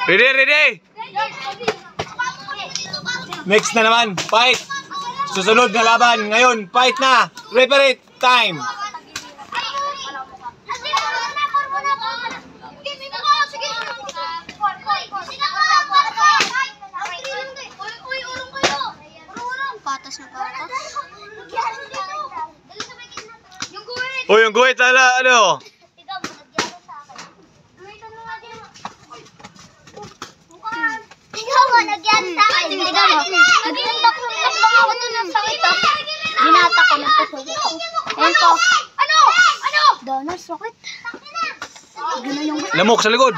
Ready, ready. Next na naman, fight. Susunod na laban. Ngayon, fight na. Referee time. Patas na patas. O yung guhit, ano? Ikaw mo, nagyan sa akin. Ikaw mo. Nagtindak ako doon ng sakit. Binata ko, nagpasuko ko. Ayan po. Ano? Donor, sakit. Gano'n yung... Lamok sa likod.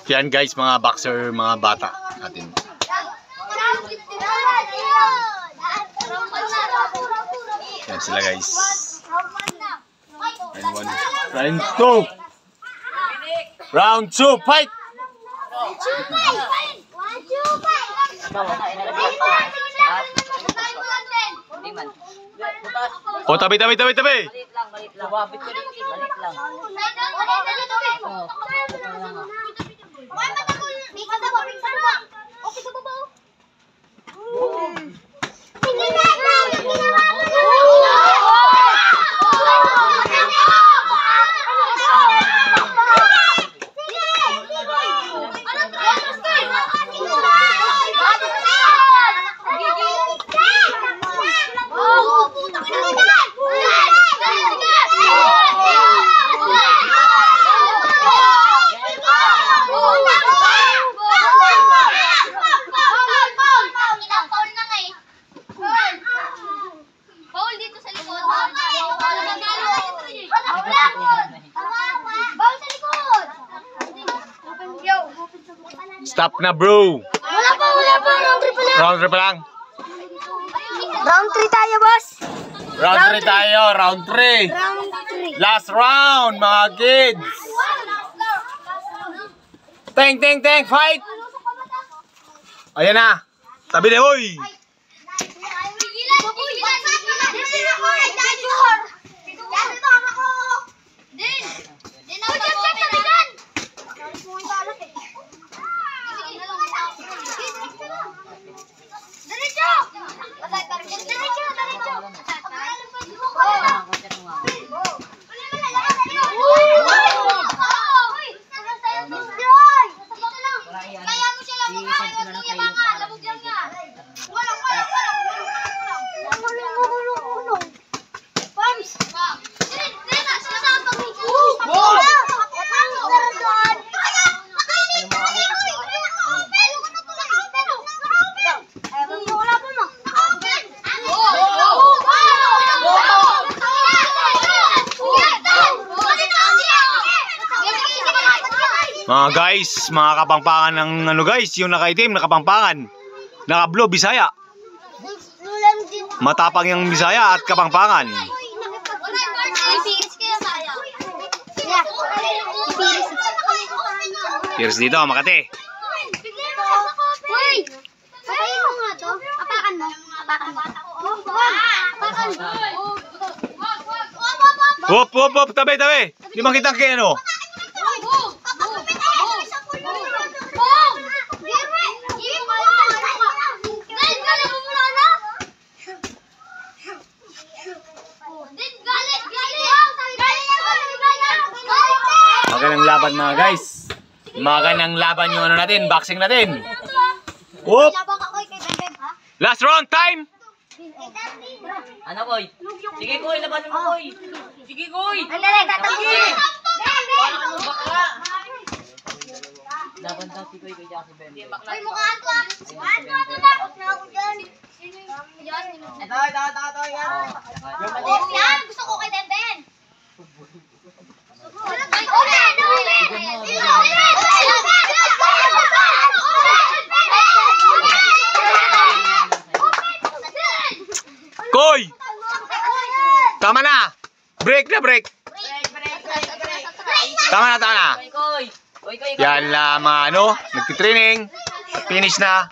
Yan guys, mga boxer, mga bata natin. Yan sila guys. Round 2. Round 2, fight! O, tabi. Balit lang. Lumapit ko dito. Balit lang. Stop na bro. Wala pa. Round 3 pa lang. Round 3 pa lang. Round 3 tayo, boss. Round 3 tayo, round 3. Round 3. Last round, mga kids. Teng, fight. Ayan na. Tabi na, oy. Mga guys, mga kapangpangan ng ano guys, yung nakaitim, nakapangpangan. Naka-blue, Bisaya. Matapang yung Bisaya at kapangpangan. Here's dito, Makati. Uy! Patayin mo nga to. Apakan mo. Apakan mo. Apakan. Hop, hop, hop. Tabi, tabi. Di makita kayo ano. Magandang laban mga guys. Magandang laban yung ano natin, boxing natin. Whoop! Last round time! Ano, Koy? Sige, Koy, labanan mo, Koy. Sige, Koy. Andali, tatangin. Ano, bakla? Laban daw si Koy kay Jackie Ben. Uy, mukhaan ko ah. Takot na ako dyan. Ito, yan. Oh, yan. Gusto ko kay Denden. Koy! Tama na! Break na, break! Tama na, tama na! Koy. Yan lang mga ano, nagtitraining. Finish na.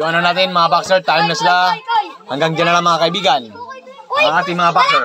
Yung ano natin, mga boxer, time na sila. Hanggang dyan na lang mga kaibigan. Ang ating mga boxer.